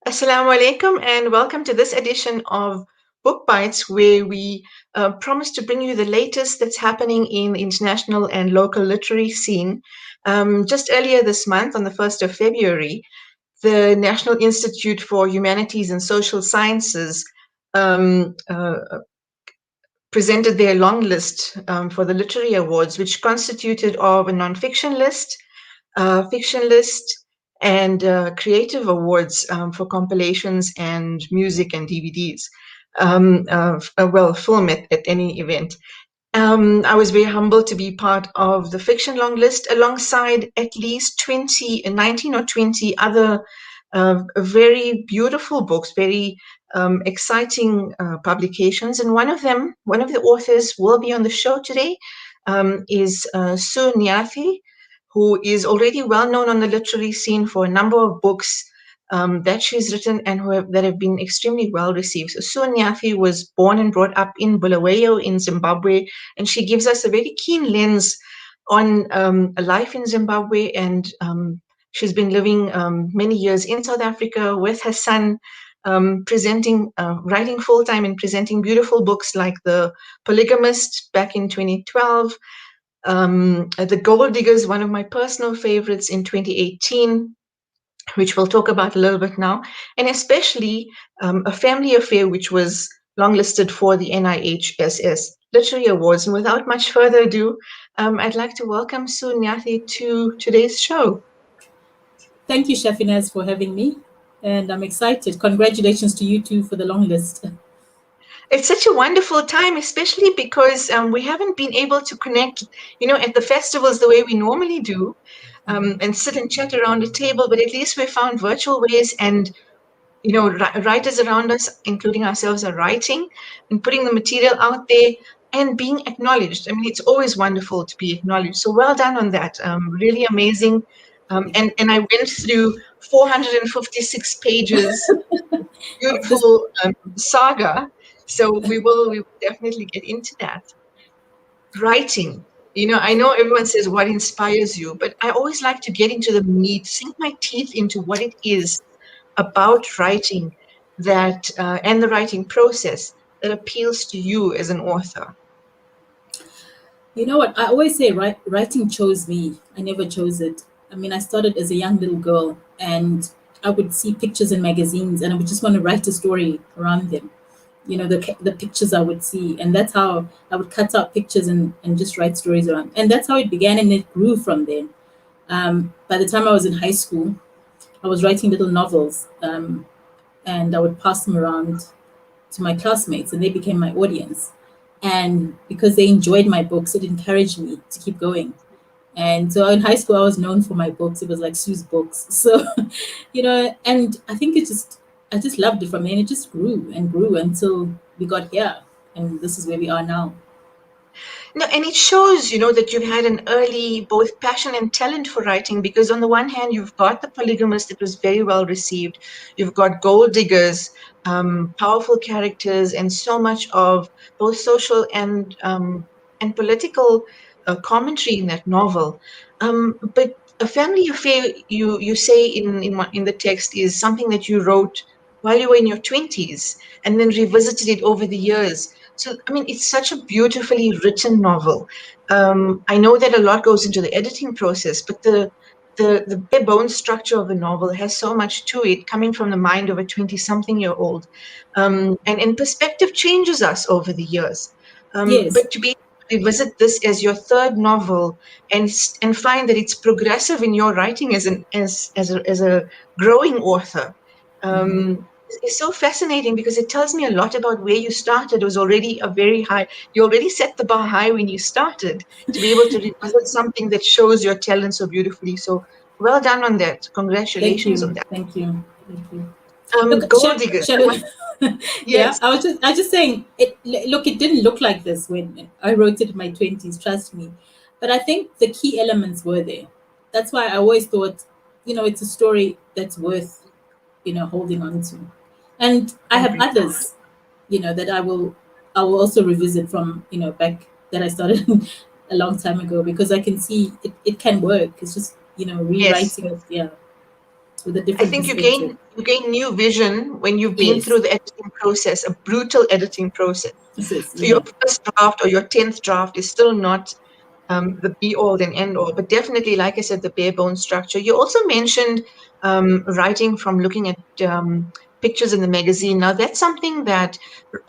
Assalamu alaikum and welcome to this edition of BookBytes, where we promise to bring you the latest that's happening in the international and local literary scene. Just earlier this month, on the 1st of February, the National Institute for Humanities and Social Sciences um, uh, presented their long list for the Literary Awards, which constituted of a nonfiction list, fiction list, and creative awards for compilations and music and DVDs. Film at any event. I was very humbled to be part of the fiction long list alongside at least 19 or 20 other very beautiful books, very exciting publications. And one of the authors will be on the show today, is Sue Nyathi, who is already well known on the literary scene for a number of books that she's written and that have been extremely well received. So Sue Nyathi was born and brought up in Bulawayo in Zimbabwe, and she gives us a very keen lens on a life in Zimbabwe. And she's been living many years in South Africa with her son, writing full-time and presenting beautiful books like The Polygamist back in 2012, The GoldDiggers, one of my personal favorites, in 2018, which we'll talk about a little bit now, and especially A Family Affair, which was longlisted for the NIHSS Literary Awards. And without much further ado, I'd like to welcome Sue Nyathi to today's show. Thank you, Shafinaaz, for having me. And I'm excited. Congratulations to you too for the long list. It's such a wonderful time, especially because we haven't been able to connect, at the festivals the way we normally do, and sit and chat around a table, but at least we found virtual ways, and writers around us, including ourselves, are writing and putting the material out there and being acknowledged. I mean, it's always wonderful to be acknowledged. So well done on that. Really amazing. And I went through 456 pages, beautiful saga. So we will definitely get into that. Writing. I know everyone says what inspires you, but I always like to get into the meat, sink my teeth into what it is about writing that and the writing process that appeals to you as an author. You know what? I always say writing chose me. I never chose it. I mean, I started as a young little girl and I would see pictures in magazines and I would just want to write a story around them. The pictures I would see. And that's how I would cut out pictures and just write stories around. And that's how it began and it grew from there. By the time I was in high school, I was writing little novels and I would pass them around to my classmates and they became my audience. And because they enjoyed my books, it encouraged me to keep going. And so in high school, I was known for my books. It was like Sue's books. So, and I think I just loved it from there. And it just grew and grew until we got here. And this is where we are now. No, and it shows, that you've had an early both passion and talent for writing, because on the one hand, you've got The Polygamist that was very well received. You've got Gold-Diggers, powerful characters, and so much of both social and political commentary in that novel. But A Family Affair, you say in the text, is something that you wrote while you were in your 20s and then revisited it over the years. So, I mean, it's such a beautifully written novel. I know that a lot goes into the editing process, but the bare bones structure of the novel has so much to it, coming from the mind of a 20-something-year-old. And perspective changes us over the years. Yes. But to be revisit this as your third novel and find that it's progressive in your writing as a growing author. It's so fascinating because it tells me a lot about where you started. It was already you already set the bar high when you started to be able to revisit something that shows your talent so beautifully. So well done on that. Congratulations on that. Thank you. Gold-Diggers. Yeah, I was just saying it. Look, it didn't look like this when I wrote it in my 20s. Trust me, but I think the key elements were there. That's why I always thought, it's a story that's worth, holding on to. And I have others, that I will also revisit from, back that I started a long time ago, because I can see it can work. It's just, rewriting it. Yeah. with a I different think perspective. you gain new vision when you've been Yes. through the editing process, a brutal editing process. This is, So your yeah. first draft or your 10th draft is still not the be all and end all, but definitely, like I said, the bare bones structure. You also mentioned writing from looking at pictures in the magazine. Now, that's something that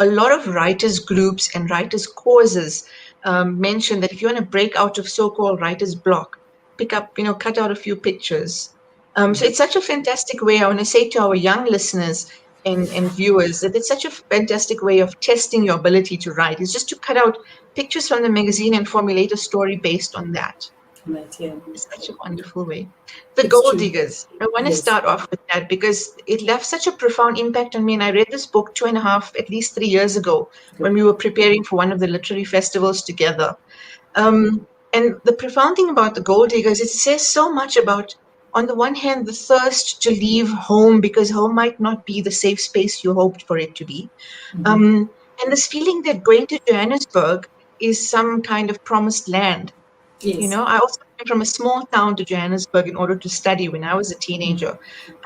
a lot of writers' groups and writers' causes mention, that if you want to break out of so-called writer's block, pick up, cut out a few pictures. So it's such a fantastic way. I want to say to our young listeners and viewers that it's such a fantastic way of testing your ability to write. Is just to cut out pictures from the magazine and formulate a story based on that. Right, yeah. It's such a wonderful way. The It's Gold true. Diggers. I want to Yes. start off with that because it left such a profound impact on me. And I read this book 2.5, at least 3 years ago, Good. when we were preparing for one of the literary festivals together. And the profound thing about the Gold Diggers, it says so much about, on the one hand, the thirst to leave home because home might not be the safe space you hoped for it to be. And this feeling that going to Johannesburg is some kind of promised land. Yes. I also came from a small town to Johannesburg in order to study when I was a teenager.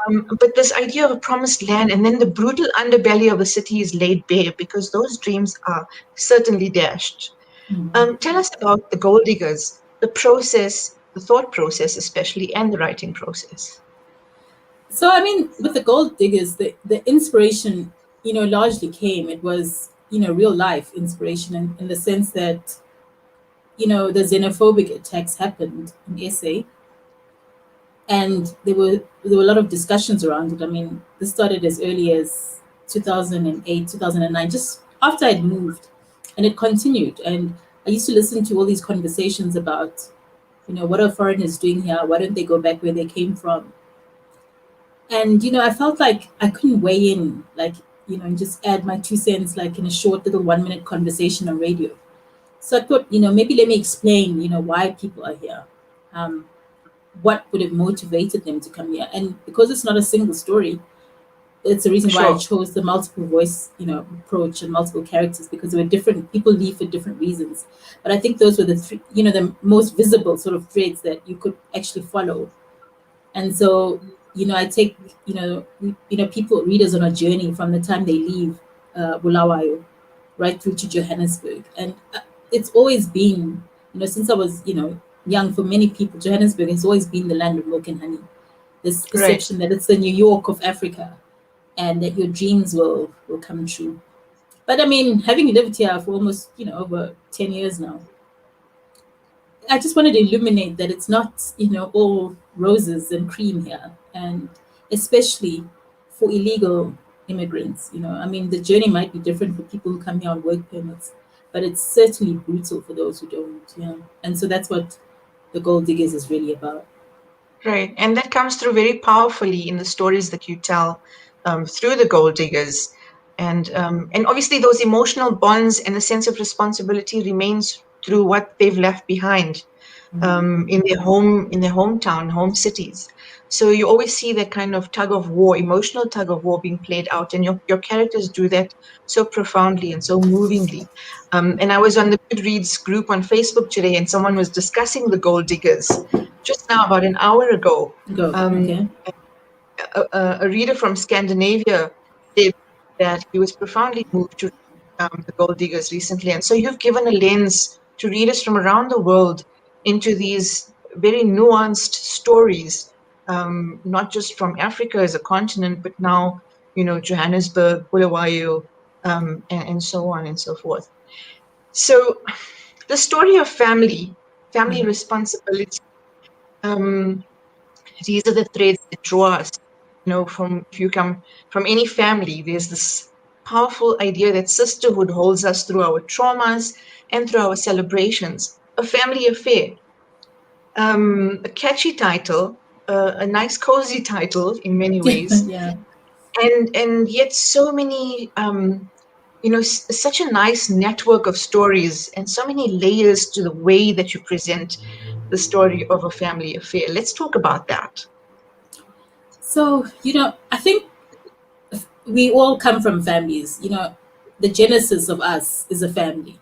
But this idea of a promised land and then the brutal underbelly of the city is laid bare because those dreams are certainly dashed. Tell us about the Gold Diggers, the process, the thought process, especially, and the writing process. So I mean, with the Gold Diggers, the inspiration, largely came. It was, real life inspiration in the sense that, the xenophobic attacks happened in SA, and there were a lot of discussions around it. I mean, this started as early as 2008, 2009, just after I'd moved, and it continued. And I used to listen to all these conversations about, what are foreigners doing here? Why don't they go back where they came from? And I felt like I couldn't weigh in, like, and just add my 2 cents, like in a short little 1 minute conversation on radio. So I thought, maybe let me explain, why people are here, um, what would have motivated them to come here. And because it's not a single story, it's the reason why I Sure. chose the multiple voice, approach and multiple characters, because there were different people leave for different reasons. But I think those were the three, the most visible sort of threads that you could actually follow. And so, I take, people, readers on a journey from the time they leave Bulawayo right through to Johannesburg. And it's always been, since I was, young, for many people, Johannesburg has always been the land of milk and honey. This Right. perception that it's the New York of Africa and that your dreams will come true. But I mean, having lived here for almost, over 10 years now, I just wanted to illuminate that it's not, all roses and cream here, and especially for illegal immigrants. I mean, the journey might be different for people who come here on work permits, but it's certainly brutal for those who don't. Yeah, and so that's what the Gold Diggers is really about. Right. And that comes through very powerfully in the stories that you tell through the Gold Diggers. And obviously those emotional bonds and a sense of responsibility remains through what they've left behind in their hometown, home cities. So you always see that kind of tug of war, emotional tug of war being played out, and your characters do that so profoundly and so movingly. And I was on the Goodreads group on Facebook today, and someone was discussing the Gold Diggers just now, about an hour ago. Go, Um, okay. a reader from Scandinavia said that he was profoundly moved to the Gold Diggers recently. And so you've given a lens to readers from around the world into these very nuanced stories, not just from Africa as a continent, but now, Johannesburg, Bulawayo, and so on and so forth. So the story of family responsibility, um, these are the threads that draw us. From if you come from any family, there's this powerful idea that sisterhood holds us through our traumas and through our celebrations. A family affair, a catchy title, a nice cozy title in many ways, Yeah. and yet so many, such a nice network of stories and so many layers to the way that you present the story of a family affair. Let's talk about that. So, I think we all come from families. The genesis of us is a family.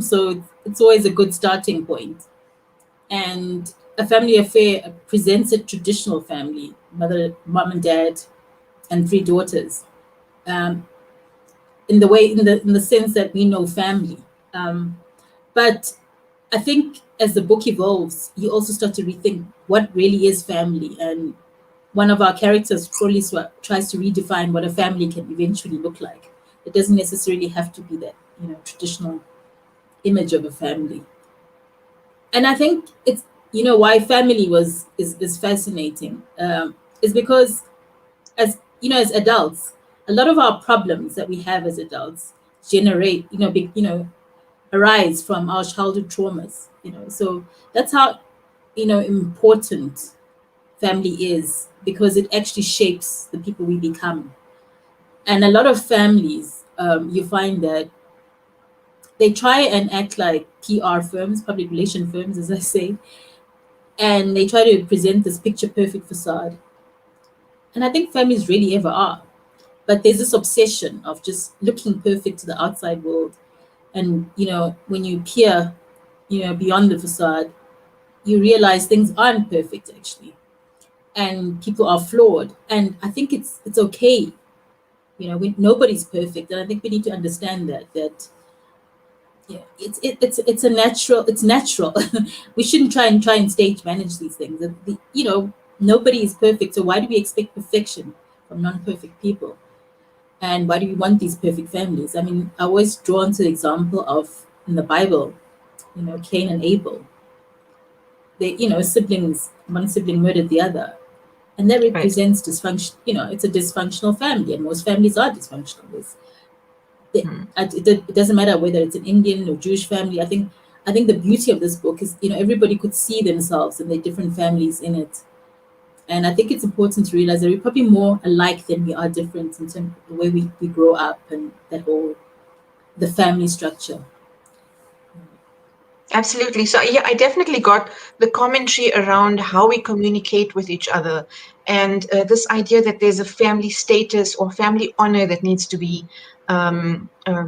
So it's always a good starting point. And a family affair presents a traditional family. mom and dad, and 3 daughters. Um, in the sense that we know family. But I think as the book evolves, you also start to rethink what really is family. And one of our characters tries to redefine what a family can eventually look like. It doesn't necessarily have to be that, traditional image of a family. And I think it's, why family is fascinating, is because as adults, a lot of our problems that we have as adults generate, arise from our childhood traumas. So that's how important family is, because it actually shapes the people we become. And a lot of families, you find that they try and act like PR firms, public relation firms, as I say, and they try to present this picture perfect facade. And I think families really ever are. But there's this obsession of just looking perfect to the outside world. And, when you peer, beyond the facade, you realize things aren't perfect actually. And people are flawed. And I think it's okay. Nobody's perfect. And I think we need to understand that yeah, it's natural. We shouldn't try and stage manage these things. Nobody is perfect. So why do we expect perfection from non-perfect people? And why do we want these perfect families? I mean, I always drawn to the example of in the Bible, Cain and Abel. They, siblings, one sibling murdered the other. And that Right. represents dysfunction. It's a dysfunctional family, and most families are dysfunctional. Hmm. It doesn't matter whether it's an Indian or Jewish family. I think the beauty of this book is, everybody could see themselves and their different families in it. And I think it's important to realize that we're probably more alike than we are different in terms of the way we grow up and that whole the family structure. Absolutely. So, yeah, I definitely got the commentary around how we communicate with each other, and this idea that there's a family status or family honor that needs to be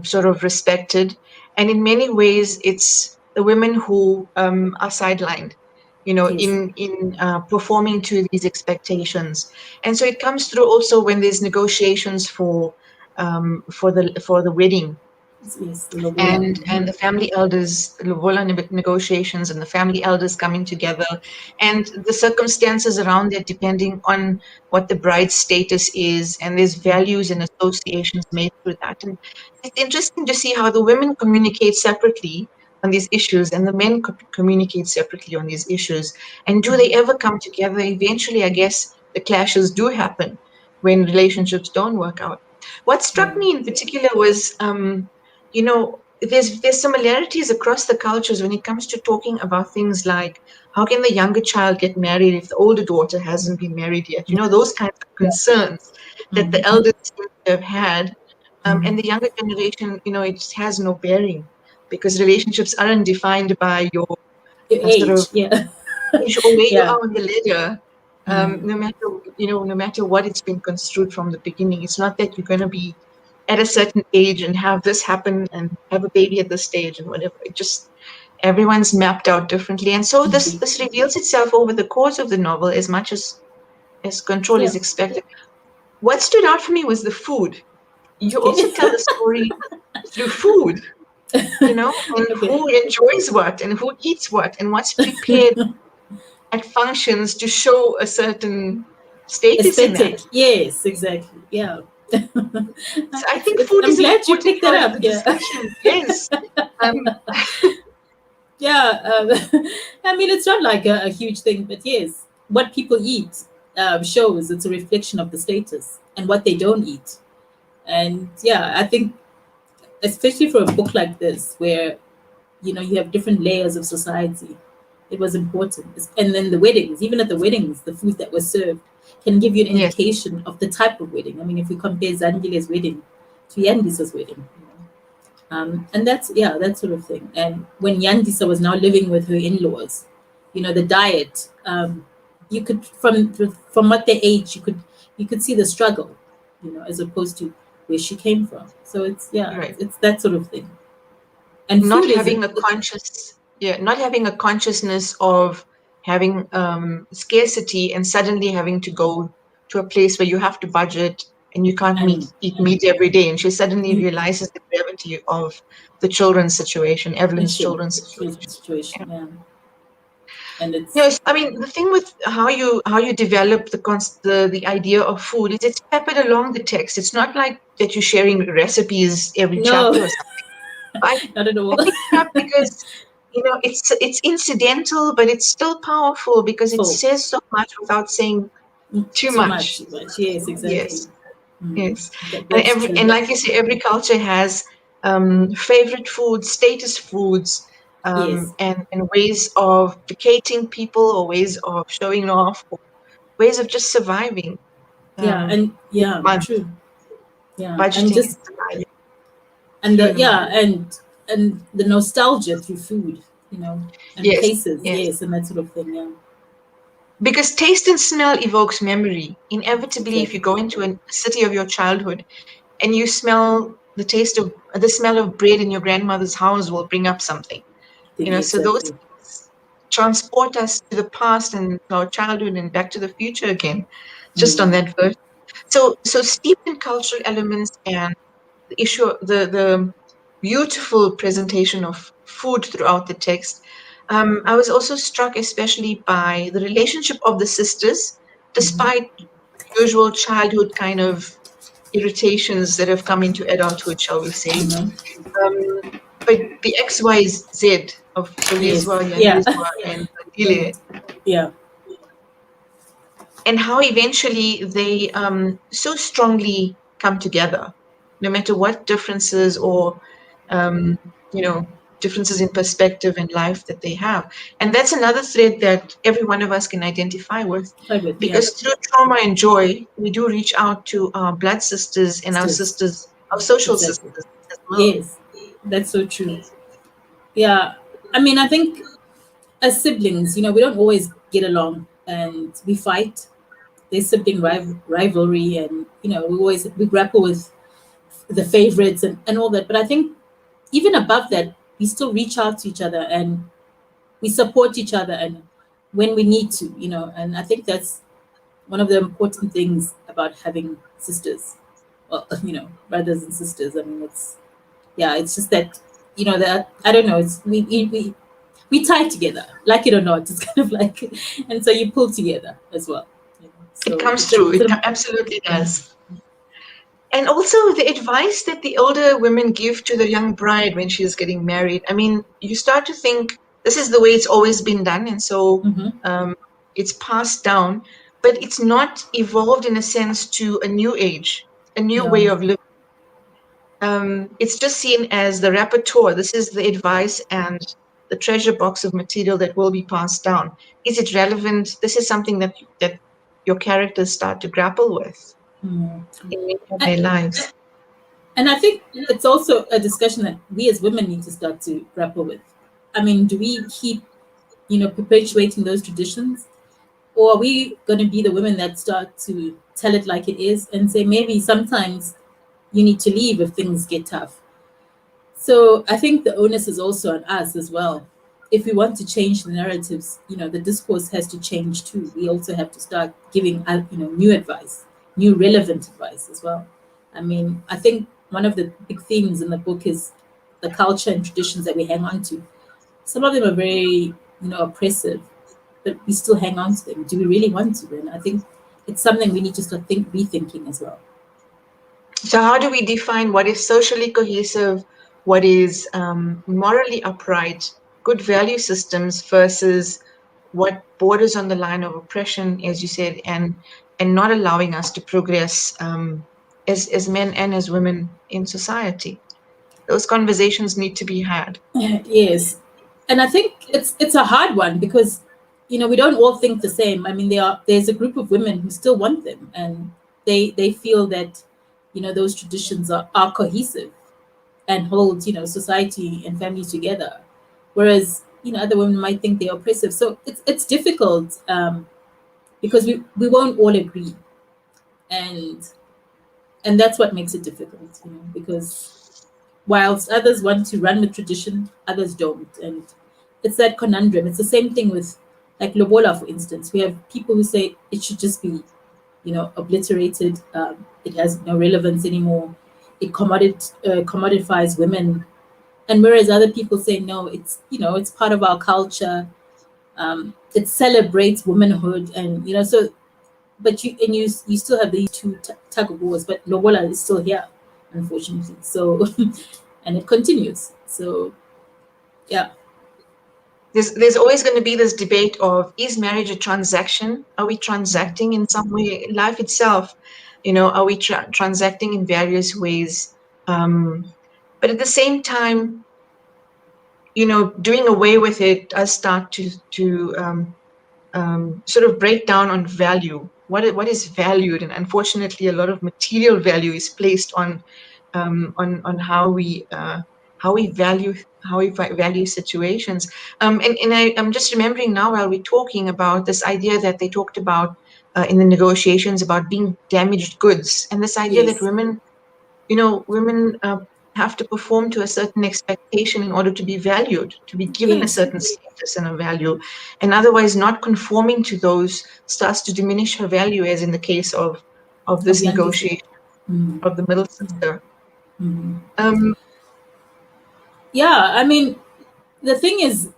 sort of respected. And in many ways, it's the women who are sidelined, Yes, in performing to these expectations. And so it comes through also when there's negotiations for the wedding, yes, the Lobola. and the family elders, the lobola negotiations, and the family elders coming together, and the circumstances around it depending on what the bride's status is, and there's values and associations made through that. And it's interesting to see how the women communicate separately on these issues and the men communicate separately on these issues. And do they ever come together? Eventually, I guess the clashes do happen when relationships don't work out. What struck Yeah, me in particular was, there's similarities across the cultures when it comes to talking about things like how can the younger child get married if the older daughter hasn't been married yet? Those kinds of yeah. concerns that the Mm-hmm. elders seem to have had, and the younger generation, it just has no bearing because relationships aren't defined by your Your sort of age, yeah. age or where you Yeah. are on the ladder. Mm. No matter what it's been construed from the beginning, it's not that you're going to be at a certain age and have this happen and have a baby at this stage and whatever. It just everyone's mapped out differently, and so this Indeed. this reveals itself over the course of the novel as much as control Yeah. is expected. What stood out for me was the food. You Okay. also tell the story through food, and Okay. who enjoys what and who eats what and what's prepared at functions to show a certain status in that. Aesthetic. Yes, exactly. Yeah. So I think food I'm is an glad you important picked that part of up. the Yeah. discussion. Yes. Um, Yeah. I mean, it's not like a huge thing, but yes, what people eat shows it's a reflection of the status and what they don't eat. And yeah, I think, especially for a book like this, where you have different layers of society, it was important. And then the weddings, even at the weddings, the food that was served can give you an yes. indication of the type of wedding. I mean, if we compare Zandile's wedding to Yandisa's wedding, and that's, yeah, that sort of thing. And when Yandisa was now living with her in-laws, the diet, you could, from what they ate, you could see the struggle, as opposed to where she came from. So it's, yeah, Right. it's that sort of thing. And Not food is having a consciousness of having scarcity and suddenly having to go to a place where you have to budget and you can't And eat meat every day. And she suddenly realizes the gravity of the children's situation, Evelyn's issue, children's situation. situation, yeah. And it's Yes, I mean the thing with how you develop the idea of food is it's peppered along the text. It's not like that you're sharing recipes every no, chapter or something. I, not at I all. picked it up because it's incidental, but it's still powerful because it Full. says so much without saying too Too much. much. Yes, Yes, exactly. yes, That's and true. like you say, every culture has favorite foods, status foods, Yes. and ways of vacating people, or ways of showing off, or ways of just surviving. Yeah, Um, and each yeah, month, true. Yeah, and budgeting and just surviving and through the the month. yeah, and the nostalgia through food, and Yes, places, yes. yes, and that sort of thing. Yeah, Because taste and smell evokes memory. Inevitably, if you exactly. go into a city of your childhood and you smell the smell of bread in your grandmother's house will bring up something. So those Exactly. things transport us to the past and to our childhood and back to the future again, just on Mm. that verse. So steeped in cultural elements and the beautiful presentation of food throughout the text. I was also struck especially by the relationship of the sisters, despite usual childhood kind of irritations that have come into adulthood, shall we say. Um, but the XYZ of Yes. Olizwa, Yeah. Yanizwa, and And Adile, yeah. and how eventually they so strongly come together, no matter what differences or um, you know differences in perspective and life that they have. And that's another thread that every one of us can identify with, Private. Yeah. because through trauma and joy, we do reach out to our blood sisters and our Sisters. sisters, our social Exactly. sisters as well. Yes. That's so true. Yeah. I mean, I think as siblings, we don't always get along, and we fight. There's sibling rivalry, and we grapple with the favorites and all that. But I think even above that, we still reach out to each other, and we support each other, and when we need to, and I think that's one of the important things about having sisters, well, brothers and sisters. I mean, it's just that, that I don't know, it's we tie together, like it or not. It's kind of like, and so you pull together as well. It So comes through. Absolutely does. And also the advice that the older women give to the young bride when she is getting married. I mean, you start to think this is the way it's always been done, and so um, it's passed down, but it's not evolved in a sense to a new age, a new yeah, way of living. It's just seen as the repertoire. This is the advice and the treasure box of material that will be passed down. Is it relevant? This is something that your characters start to grapple with in many of and, their lives. and I think it's also a discussion that we as women need to start to grapple with. I mean, do we keep perpetuating those traditions, or are we going to be the women that start to tell it like it is and say maybe sometimes you need to leave if things get tough? So I think the onus is also on us as well. If we want to change the narratives, the discourse has to change too. We also have to start giving new advice, new relevant advice as well. I mean, I think one of the big themes in the book is the culture and traditions that we hang on to. Some of them are very, oppressive, but we still hang on to them. Do we really want to? And I think it's something we need to start rethinking as well. So, how do we define what is socially cohesive, what is morally upright, good value systems versus what borders on the line of oppression, as you said, and not allowing us to progress as men and as women in society? Those conversations need to be had. Yes, and I think it's a hard one because we don't all think the same. I mean, there's a group of women who still want them, and they feel that those traditions are cohesive and hold society and families together, whereas other women might think they're oppressive. So it's difficult, because we won't all agree, and that's what makes it difficult, because whilst others want to run with tradition, others don't. And it's that conundrum. It's the same thing with like lobola, for instance. We have people who say it should just be, obliterated. It has no relevance anymore. It commodifies women, and whereas other people say no, it's part of our culture. It celebrates womanhood, and so. But you still have these two tug of wars, but lobola is still here, unfortunately. So, and it continues. So, yeah. There's always going to be this debate of, is marriage a transaction? Are we transacting in some way? Life itself, are we transacting in various ways? But at the same time, doing away with it does start to sort of break down on value. What is valued, and unfortunately, a lot of material value is placed on how we value situations. And I'm just remembering now, while we're talking about this idea that they talked about in the negotiations about being damaged goods, and this idea that Yes. women have to perform to a certain expectation in order to be valued, to be given a Yes. certain status and a value, and otherwise not conforming to those starts to diminish her value, as in the case of Of this youngest. negotiation Mm. of the middle sister. Mm. Um, Yeah, I mean, the thing is,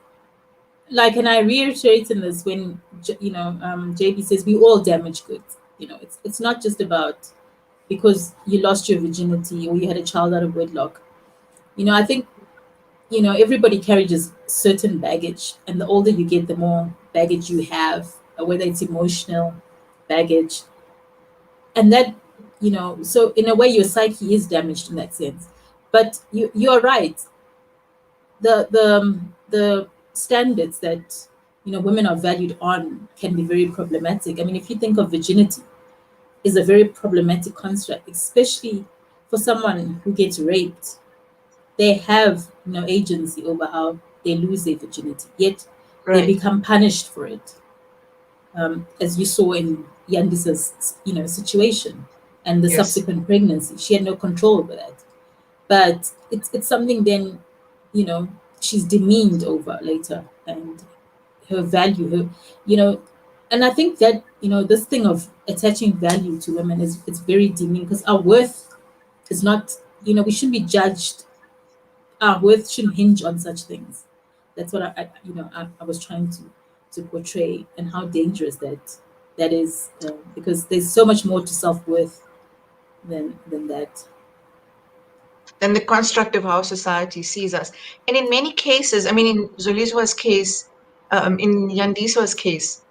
like, and I reiterate in this when JB says we all damage goods. It's not just about because you lost your virginity or you had a child out of wedlock. I think everybody carries certain baggage, and the older you get, the more baggage you have, whether it's emotional baggage, and that so in a way your psyche is damaged in that sense. But you're right. The standards that women are valued on can be very problematic. I mean, if you think of virginity, is a very problematic construct, especially for someone who gets raped. They have no agency over how they lose their virginity, yet they right. become punished for it, as you saw in Yandisa's situation and the Yes. subsequent pregnancy. She had no control over that, but it's something then she's demeaned over later, and her value, her and I think that this thing of attaching value to women is it's very demeaning, because our worth is not, we shouldn't be judged. Our worth shouldn't hinge on such things. That's what I was trying to portray, and how dangerous that is, because there's so much more to self-worth than that. And the construct of how society sees us. And in many cases, I mean, in Zulizwa's case, in Yandiswa's case,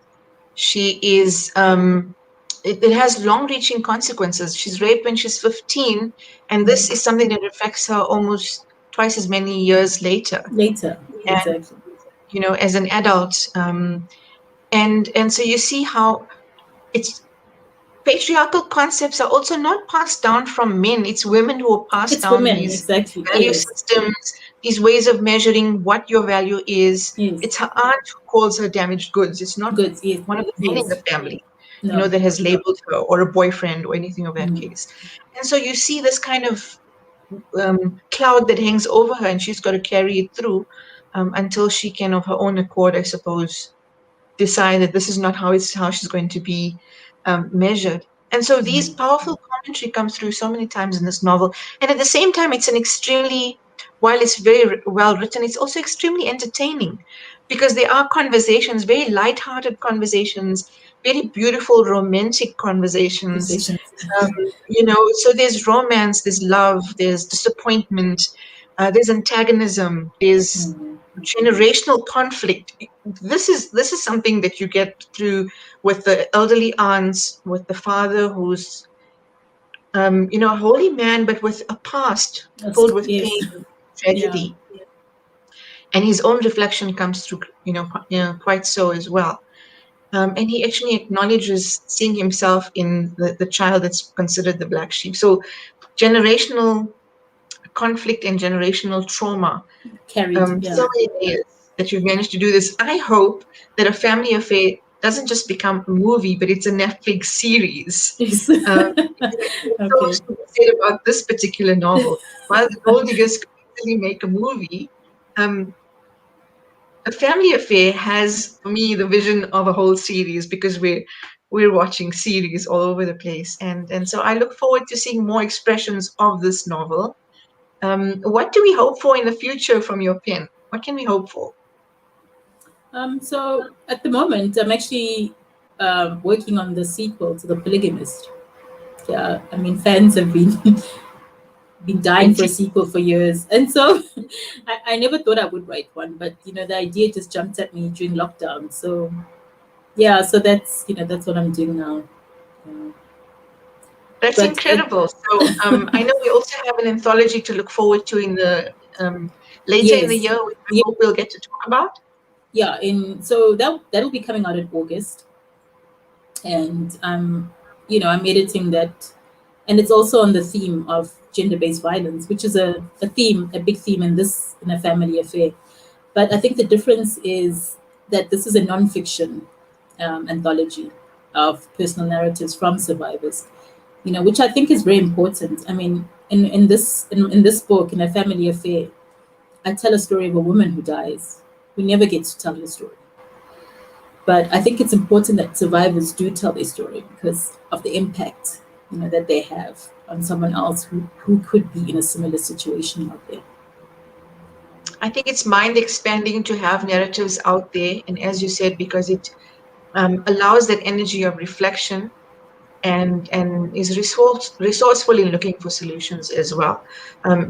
she is, it has long-reaching consequences. She's raped when she's 15, and this is something that affects her almost twice as many years later. Later, And, exactly. as an adult. And so you see how it's patriarchal concepts are also not passed down from men. It's women who are passed It's down women, these exactly. value Yes. systems, these ways of measuring what your value is. Yes. It's her aunt who calls her damaged goods. It's not Good. Yes. one of the men in Yes. the family, No. that has labeled her, or a boyfriend, or anything of that Mm. case. And so you see this kind of cloud that hangs over her, and she's got to carry it through until she can, of her own accord, I suppose, decide that this is not how she's going to be measured. And so these powerful commentary comes through so many times in this novel. And at the same time, it's an extremely, while it's very well written, it's also extremely entertaining, because there are conversations, very light-hearted conversations, very beautiful romantic conversations. Conversations. Um, so there's romance, there's love, there's disappointment, there's antagonism, there's Mm. generational conflict. This is something that you get through with the elderly aunts, with the father who's a holy man, but with a past That's, filled with yes. pain, Yeah. tragedy, and his own reflection comes through, quite so as well. And he actually acknowledges seeing himself in the child that's considered the black sheep. So generational conflict and generational trauma, Carried. so Yeah. many layers that you've managed to do this. I hope that A Family Affair doesn't just become a movie, but it's a Netflix series. Yes. Um, so Okay. much to be said about this particular novel. While The GoldDiggers could easily make a movie, um, A Family Affair has, for me, the vision of a whole series, because we're watching series all over the place, and so I look forward to seeing more expressions of this novel. What do we hope for in the future from your pen? What can we hope for? So at the moment, I'm actually working on the sequel to The Polygamist. Yeah, I mean, fans have been been dying for a sequel for years, and so I never thought I would write one, but the idea just jumped at me during lockdown. So yeah, so that's what I'm doing now. Yeah. That's But incredible. So I know we also have an anthology to look forward to in the later in the yes, year, which I yeah, hope we'll get to talk about. yeah. In so that'll be coming out in August, and I'm editing that, and it's also on the theme of gender-based violence, which is a big theme in A Family Affair. But I think the difference is that this is a non-fiction anthology of personal narratives from survivors, which I think is very important. I mean, in this book, in A Family Affair, I tell a story of a woman who dies. We never get to tell her story. But I think it's important that survivors do tell their story because of the impact, that they have on someone else who could be in a similar situation out there. I think it's mind expanding to have narratives out there, and as you said, because it allows that energy of reflection, and is resourceful in looking for solutions as well.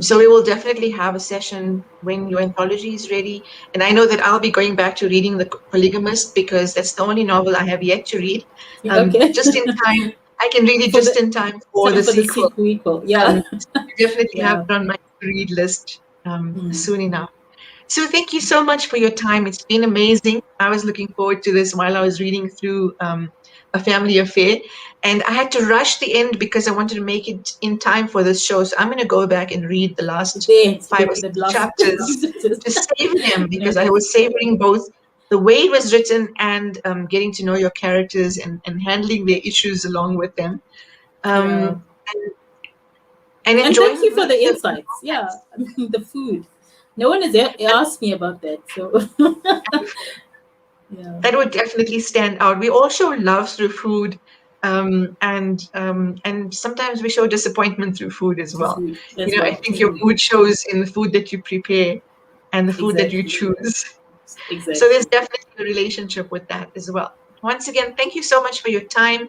So we will definitely have a session when your anthology is ready. And I know that I'll be going back to reading The Polygamist, because that's the only novel I have yet to read. Okay. Just in time, I can read it For just the in time for the for the sequel. sequel, yeah. So I definitely have Yeah. it on my read list Mm. soon enough. So thank you so much for your time. It's been amazing. I was looking forward to this while I was reading through A Family Affair. And I had to rush the end because I wanted to make it in time for this show. So I'm going to go back and read the last There, 5 or 6 the last chapters to savor them, no, because I was savoring both the way it was written and getting to know your characters, and handling their issues along with them. yeah. Um, and And thank enjoying you for the the insights. Yeah, I mean the food. No one has asked me about that, so yeah. that would definitely stand out. We all show love through food, and sometimes we show disappointment through food as The well. food. That's I right. think your mood shows in the food that you prepare and the food that you Exactly. choose. So there's Exactly. definitely a relationship with that as well. Once again, thank you so much for your time.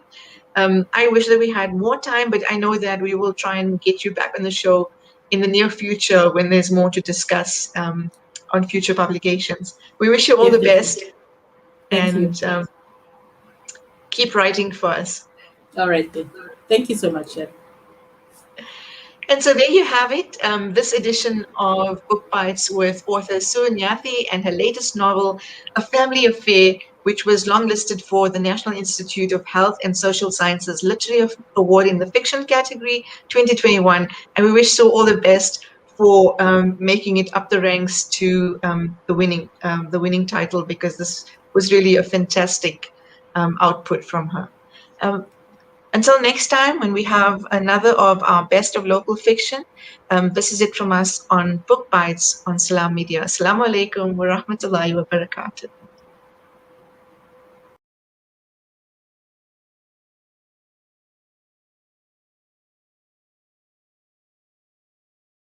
I wish that we had more time, but I know that we will try and get you back on the show in the near future when there's more to discuss on future publications. We wish you all the Definitely. best, Thank you. and keep writing for us. All right then. Thank you so much, Chef. And so there you have it, this edition of Book Bites with author Sue Nyathi and her latest novel, A Family Affair, which was longlisted for the National Institute of Health and Social Sciences Literary Award in the fiction category 2021. And we wish Sue all the best for making it up the ranks to the winning title, because this was really a fantastic output from her. Um, Until next time, when we have another of our best of local fiction, this is it from us on Book Bites on Salam Media. Assalamu alaikum wa rahmatullahi wa barakatuh.